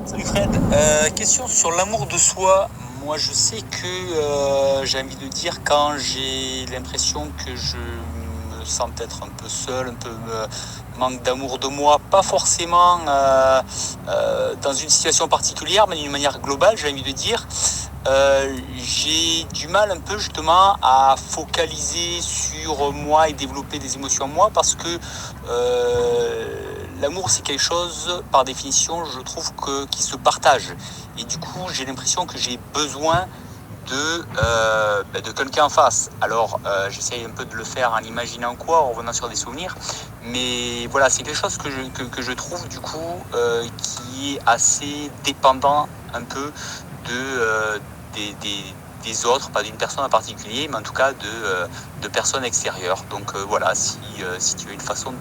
Salut Fred. Question sur l'amour de soi. Moi, je sais que j'ai envie de dire quand j'ai l'impression que je me sens peut-être un peu seul, un peu manque d'amour de moi, pas forcément dans une situation particulière, mais d'une manière globale, j'ai envie de dire. J'ai du mal un peu justement à focaliser sur moi et développer des émotions en moi parce que l'amour c'est quelque chose par définition je trouve qui se partage et du coup j'ai l'impression que j'ai besoin de quelqu'un en face. Alors j'essaye un peu de le faire en imaginant quoi, en revenant sur des souvenirs, mais voilà, c'est quelque chose que je trouve du coup qui est assez dépendant un peu des autres, pas d'une personne en particulier, mais en tout cas de personnes extérieures. Donc voilà, si tu as une façon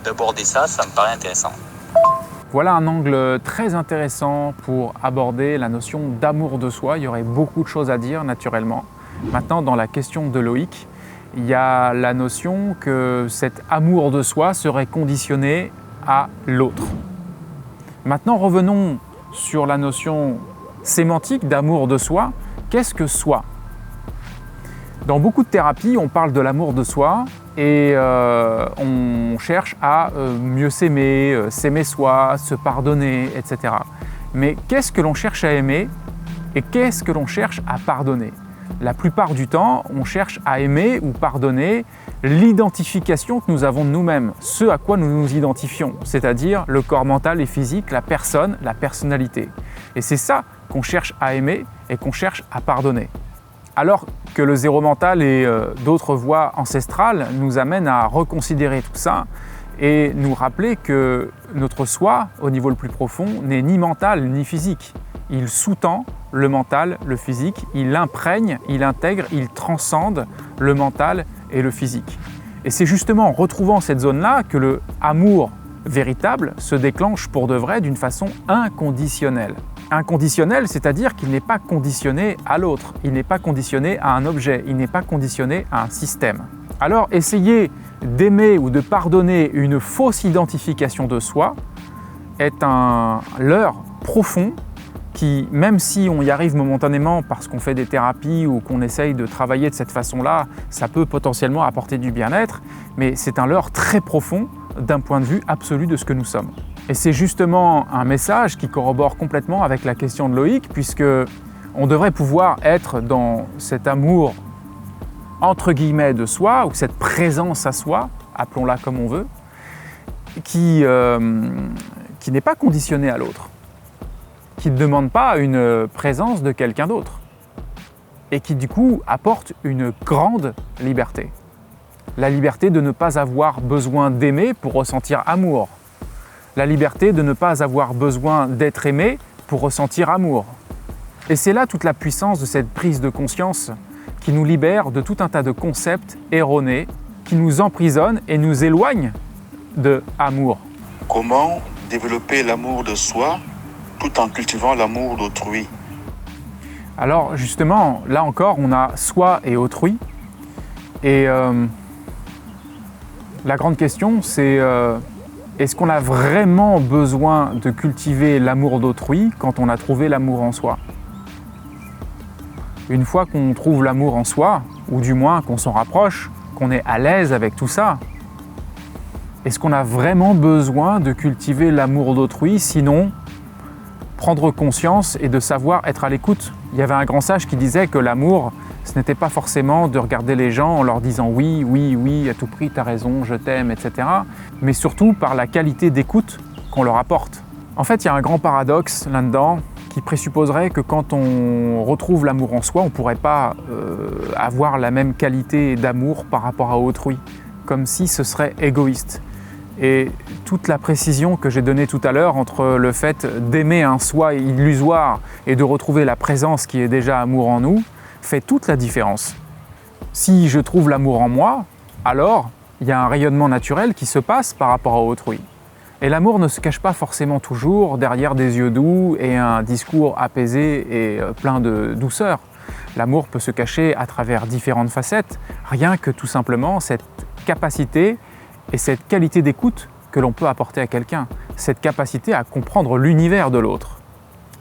d'aborder ça, ça me paraît intéressant. Voilà un angle très intéressant pour aborder la notion d'amour de soi. Il y aurait beaucoup de choses à dire naturellement. Maintenant, dans la question de Loïc, il y a la notion que cet amour de soi serait conditionné à l'autre. Maintenant, revenons sur la notion sémantique d'amour de soi. Qu'est-ce que soi ? Dans beaucoup de thérapies, on parle de l'amour de soi et on cherche à mieux s'aimer, s'aimer soi, se pardonner, etc. Mais qu'est-ce que l'on cherche à aimer et qu'est-ce que l'on cherche à pardonner ? La plupart du temps, on cherche à aimer ou pardonner l'identification que nous avons de nous-mêmes, ce à quoi nous nous identifions, c'est-à-dire le corps mental et physique, la personne, la personnalité. Et c'est ça qu'on cherche à aimer et qu'on cherche à pardonner. Alors que le zéro mental et d'autres voies ancestrales nous amènent à reconsidérer tout ça et nous rappeler que notre soi, au niveau le plus profond, n'est ni mental ni physique. Il sous-tend le mental, le physique, il imprègne, il intègre, il transcende le mental et le physique. Et c'est justement en retrouvant cette zone-là que le amour véritable se déclenche pour de vrai d'une façon inconditionnelle. Inconditionnel, c'est-à-dire qu'il n'est pas conditionné à l'autre, il n'est pas conditionné à un objet, il n'est pas conditionné à un système. Alors essayer d'aimer ou de pardonner une fausse identification de soi est un leurre profond qui, même si on y arrive momentanément parce qu'on fait des thérapies ou qu'on essaye de travailler de cette façon-là, ça peut potentiellement apporter du bien-être, mais c'est un leurre très profond d'un point de vue absolu de ce que nous sommes. Et c'est justement un message qui corrobore complètement avec la question de Loïc, puisque on devrait pouvoir être dans cet amour entre guillemets de soi, ou cette présence à soi, appelons-la comme on veut, qui n'est pas conditionnée à l'autre, qui ne demande pas une présence de quelqu'un d'autre, et qui du coup apporte une grande liberté. La liberté de ne pas avoir besoin d'aimer pour ressentir amour. La liberté de ne pas avoir besoin d'être aimé pour ressentir amour. Et c'est là toute la puissance de cette prise de conscience qui nous libère de tout un tas de concepts erronés, qui nous emprisonnent et nous éloignent de amour. Comment développer l'amour de soi tout en cultivant l'amour d'autrui ? Alors justement, là encore, on a soi et autrui. Et la grande question, c'est est-ce qu'on a vraiment besoin de cultiver l'amour d'autrui quand on a trouvé l'amour en soi ? Une fois qu'on trouve l'amour en soi, ou du moins qu'on s'en rapproche, qu'on est à l'aise avec tout ça, est-ce qu'on a vraiment besoin de cultiver l'amour d'autrui, sinon prendre conscience et de savoir être à l'écoute ? Il y avait un grand sage qui disait que l'amour, ce n'était pas forcément de regarder les gens en leur disant oui, oui, oui, à tout prix, t'as raison, je t'aime, etc. Mais surtout par la qualité d'écoute qu'on leur apporte. En fait, il y a un grand paradoxe là-dedans qui présupposerait que quand on retrouve l'amour en soi, on ne pourrait pas avoir la même qualité d'amour par rapport à autrui, comme si ce serait égoïste. Et toute la précision que j'ai donnée tout à l'heure entre le fait d'aimer un soi illusoire et de retrouver la présence qui est déjà amour en nous, fait toute la différence. Si je trouve l'amour en moi, alors il y a un rayonnement naturel qui se passe par rapport à autrui. Et l'amour ne se cache pas forcément toujours derrière des yeux doux et un discours apaisé et plein de douceur. L'amour peut se cacher à travers différentes facettes, rien que tout simplement cette capacité et cette qualité d'écoute que l'on peut apporter à quelqu'un, cette capacité à comprendre l'univers de l'autre.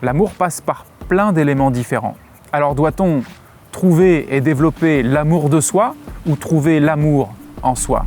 L'amour passe par plein d'éléments différents. Alors doit-on trouver et développer l'amour de soi ou trouver l'amour en soi ?